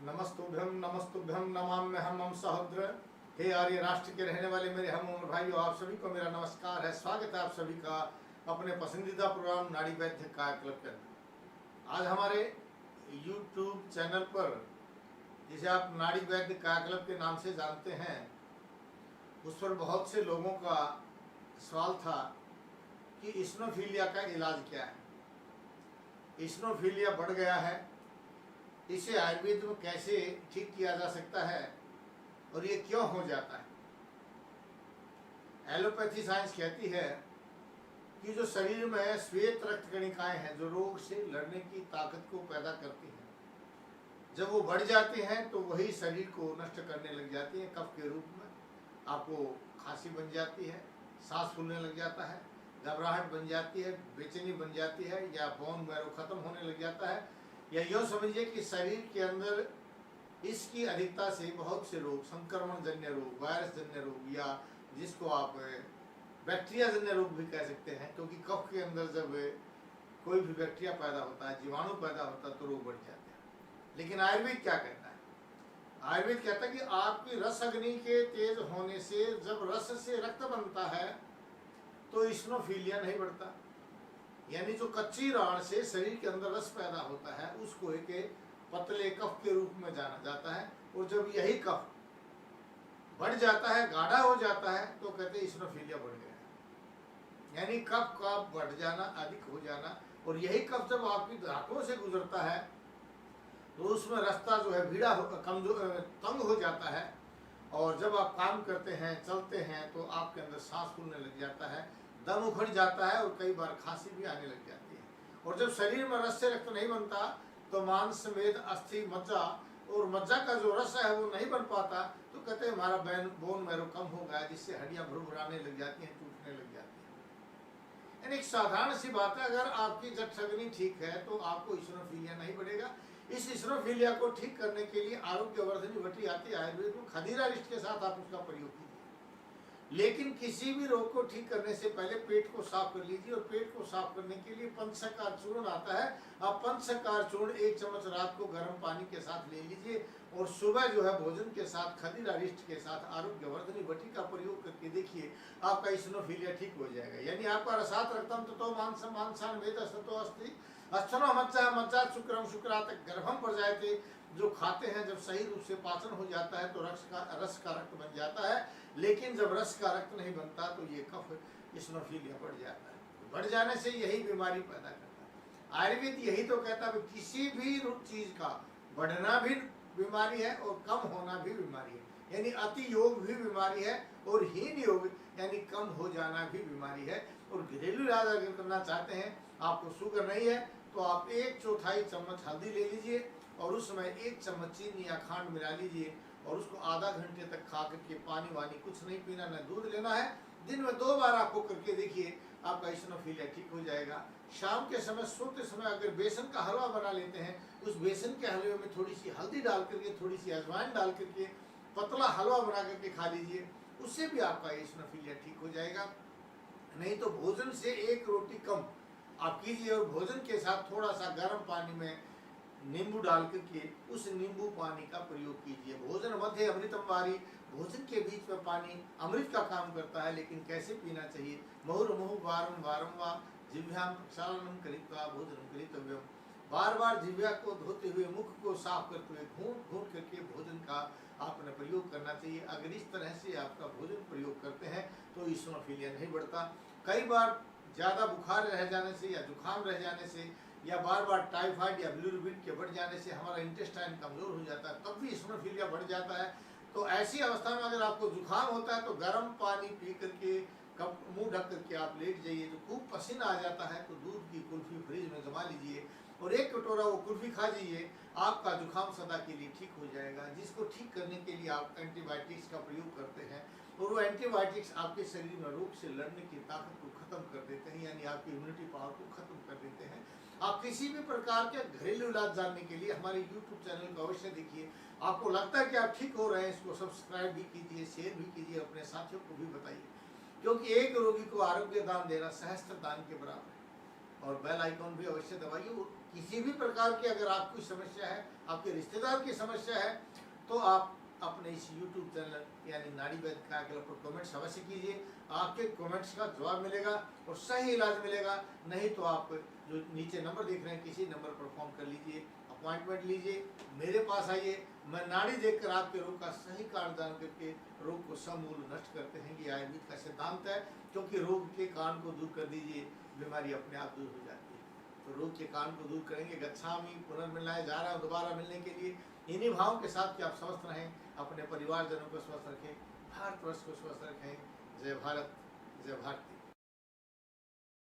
नमस्तुभ्यम नमाम्यहम् हम सहोदर। हे आर्य राष्ट्र के रहने वाले मेरे हम उम्र भाइयों, आप सभी को मेरा नमस्कार है। स्वागत है आप सभी का अपने पसंदीदा प्रोग्राम नाड़ी वैद्य कायाकल्प के अंदर। आज हमारे YouTube चैनल पर, जिसे आप नाड़ी वैद्य कायाकल्प के नाम से जानते हैं, उस पर बहुत से लोगों का सवाल था कि इस्नोफिलिया का इलाज क्या है। इस्नोफिलिया बढ़ गया है, इसे आयुर्वेद में कैसे ठीक किया जा सकता है और ये क्यों हो जाता है। एलोपैथी साइंस कहती है कि जो शरीर में श्वेत रक्त कणिकाएं हैं, जो रोग से लड़ने की ताकत को पैदा करती हैं, जब वो बढ़ जाती हैं तो वही शरीर को नष्ट करने लग जाती हैं। कफ के रूप में आपको खांसी बन जाती है, सांस फूलने लग जाता है, घबराहट बन जाती है, बेचैनी बन जाती है, या बोन मैरो खत्म होने लग जाता है, या यूँ समझिए कि शरीर के अंदर इसकी अधिकता से बहुत से रोग, संक्रमण जन्य रोग, वायरस जन्य रोग, या जिसको आप बैक्टीरिया जन्य रोग भी कह सकते हैं, क्योंकि कफ के अंदर जब कोई भी बैक्टीरिया पैदा होता है, जीवाणु पैदा होता है, तो रोग बढ़ जाते हैं। लेकिन आयुर्वेद क्या कहता है? आयुर्वेद कहता है कि आपकी रस अग्नि के तेज होने से जब रस से रक्त बनता है तो इस्नोफिलिया नहीं बढ़ता। यानी जो कच्ची राड़ से शरीर के अंदर रस पैदा होता है, उसको एक पतले कफ के रूप में जाना जाता है। और जब यही कफ बढ़ जाता है, गाढ़ा हो जाता है, तो कहते हैं इस्नोफिलिया बढ़ गया है। यानी कफ का बढ़ जाना, अधिक हो जाना। और यही कफ जब आपकी दांतों से गुजरता है तो उसमें रास्ता जो है भीड़ा कमजोर, तंग हो जाता है। और जब आप काम करते हैं, चलते हैं, तो आपके अंदर सांस फूलने लग जाता है, दम उखड़ जाता है, और कई बार खांसी भी आने लग जाती है। और जब शरीर में रस से रक्त नहीं बनता तो मांस, मेद, अस्थि, मज्जा, और मज्जा का जो रस है वो नहीं बन पाता, तो कहते हैं हमारा बोन मैरो कम हो गया, जिससे हड्डियां भुरभुराने लग जाती हैं, टूटने लग जाती हैं। यानी एक साधारण सी बात है, अगर आपकी जठराग्नि ठीक है तो आपको इस्नोफिलिया नहीं बढ़ेगा। इस इस्नोफिलिया को ठीक करने के लिए आरोग्यवर्धनी वटी आती है आयुर्वेद में, खदीरा रिष्ट के साथ आप उसका प्रयोग कीजिए। लेकिन किसी भी रोग को ठीक करने से पहले पेट को साफ कर लीजिए। और पेट को साफ करने के लिए पंचशकार चूर्ण आता है, आप पंचशकार चूर्ण 1 चम्मच रात को गर्म पानी के साथ ले लीजिए, और सुबह जो है भोजन के साथ खदीरा रिष्ट के साथ आरोग्यवर्धनी वटी का प्रयोग करके देखिए, आपका इस्नोफिलिया ठीक हो जाएगा। यानी आपका रसात रक्तम ततो मांसम मांसान वेद सतो अस्ति अस्थनो मज्जा मज्जा शुक्रम शुक्रात गर्भम पर जाते। जो खाते हैं, जब सही रूप से पाचन हो जाता है तो रस का रक्त बन जाता है। लेकिन जब रस का रक्त नहीं बनता तो ये कफ इस्नोफिलिया बढ़ जाता है। बढ़ जाने से यही बीमारी पैदा करता है। आयुर्वेद यही तो कहता है किसी भी चीज का बढ़ना भी बीमारी है और कम होना भी बीमारी है। यानी अति योग भी बीमारी है, और हीन योग यानी कम हो जाना भी बीमारी है। और घरेलू इलाज अगर करना चाहते हैं, आपको शुगर नहीं है, तो आप 1/4 चम्मच हल्दी ले लीजिए, और उसमें 1 चम्मच चीनी या खांड मिला लीजिए, और उसको आधा घंटे तक खा करके पानी वानी कुछ नहीं पीना, न दूध लेना है। दिन में 2 बार आपको करके देखिए, आपका इस्नोफिलिया ठीक हो जाएगा। शाम के समय, सोते समय अगर बेसन का हलवा बना लेते हैं, उस बेसन के हलवे में थोड़ी सी हल्दी डाल करके, थोड़ी सी अजवाइन डाल करके पतला हलवा बना करके खा लीजिए, उससे भी आपका इस्नोफिलिया ठीक हो जाएगा। नहीं तो भोजन से 1 रोटी कम आप कीजिए, और भोजन के साथ थोड़ा सा गर्म पानी में नींबू डाल करके उस नींबू पानी का प्रयोग कीजिए। भोजन मध्य अमृतम वारी, भोजन के बीच में पानी अमृत का काम करता है। लेकिन कैसे पीना चाहिए? मुहुर्मुहुः वारं वारं वा जिह्वां प्रक्षालनं कृत्वा भोजनं करितव्यम्। बार बार जिह्वा को धोते हुए, मुख को साफ करते हुए, घूंट घूंट करके भोजन का आपने प्रयोग करना चाहिए। अगर इस तरह से आपका भोजन प्रयोग करते हैं तो इस्नोफिलिया नहीं बढ़ता। कई बार ज़्यादा बुखार रह जाने से, या जुकाम रह जाने से, या बार बार टाइफाइड या बिलिरुबिन के बढ़ जाने से हमारा इंटेस्टाइन कमजोर हो जाता है, तब भी इस्नोफिलिया बढ़ जाता है। तो ऐसी अवस्था में अगर आपको जुकाम होता है तो गर्म पानी पी करके, कप मुंह ढक करके आप लेट जाइए। जो खूब पसीना आ जाता है तो दूध की कुल्फी फ्रिज में जमा लीजिए, और 1 कटोरा वो कुल्फी खा जाइए, आपका जुकाम सदा के लिए ठीक हो जाएगा। जिसको ठीक करने के लिए आप एंटीबायोटिक्स का प्रयोग करते हैं, और वो एंटीबायोटिक्स आपके शरीर में रोग से लड़ने की ताकत को खत्म कर देते हैं, यानी आपकी इम्यूनिटी पावर को खत्म कर देते हैं। आप किसी भी प्रकार के घरेलू इलाज जानने के लिए हमारे YouTube चैनल को अवश्य देखिए। आपको लगता है कि आप ठीक हो रहे हैं, इसको सब्सक्राइब भी कीजिए, शेयर भी कीजिए, अपने साथियों को भी बताइए, क्योंकि एक रोगी को आरोग्य दान देना सहस्त्र दान के बराबर है। और बेल आइकॉन भी अवश्य दबाइए। और किसी भी प्रकार की अगर आपकी समस्या है, आपके रिश्तेदार की समस्या है, तो आप अपने इस YouTube चैनल यानी नाड़ी वैद्य कायाकल्प पर कमेंट्स अवश्य कीजिए। आपके कमेंट्स का जवाब मिलेगा और सही इलाज मिलेगा। नहीं तो आप जो नीचे नंबर देख रहे हैं, किसी नंबर पर फोन कर लीजिए, अपॉइंटमेंट लीजिए, मेरे पास आइए। मैं नाड़ी देखकर आपके रोग का सही कारण जान करके रोग को समूल नष्ट करते हैं। ये आयुर्वेद का सिद्धांत है, क्योंकि रोग के कारण को दूर कर दीजिए, बीमारी अपने आप दूर हो जाती है। तो रोग के कारण को दूर करेंगे। गच्छामि पुनर्मिलनाय, जा रहा है दोबारा मिलने के लिए। इन्हीं भाव के साथ कि आप स्वस्थ रहें, अपने परिवारजनों को स्वस्थ रखें, भारतवर्ष को स्वस्थ रखें। जय भारत, जय भारत।